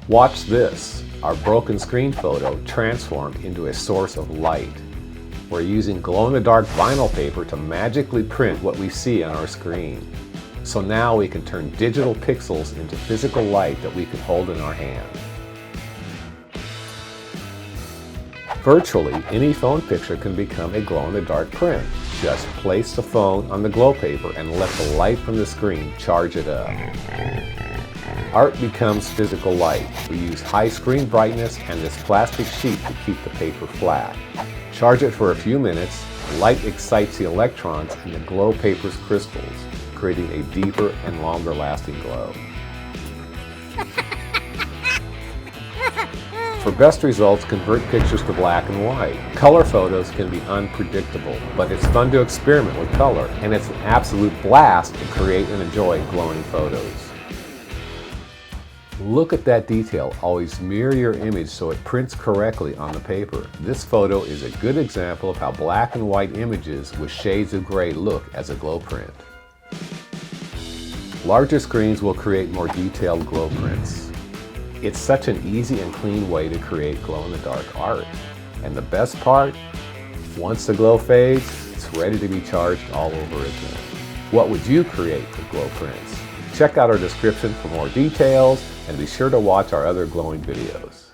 Watch this, our broken screen photo transformed into a source of light. We're using glow-in-the-dark vinyl paper to magically print what we see on our screen. So now we can turn digital pixels into physical light that we can hold in our hand. Virtually any phone picture can become a glow-in-the-dark print. Just place the phone on the glow paper and let the light from the screen charge it up. Art becomes physical light. We use high screen brightness and this plastic sheet to keep the paper flat. Charge it for a few minutes. Light excites the electrons in the glow paper's crystals, creating a deeper and longer lasting glow. For best results, convert pictures to black and white. Color photos can be unpredictable, but it's fun to experiment with color, and it's an absolute blast to create and enjoy glowing photos. Look at that detail. Always mirror your image so it prints correctly on the paper. This photo is a good example of how black and white images with shades of gray look as a glow print. Larger screens will create more detailed glow prints. It's such an easy and clean way to create glow-in-the-dark art. And the best part, once the glow fades, it's ready to be charged all over again. What would you create for glow prints? Check out our description for more details and be sure to watch our other glowing videos.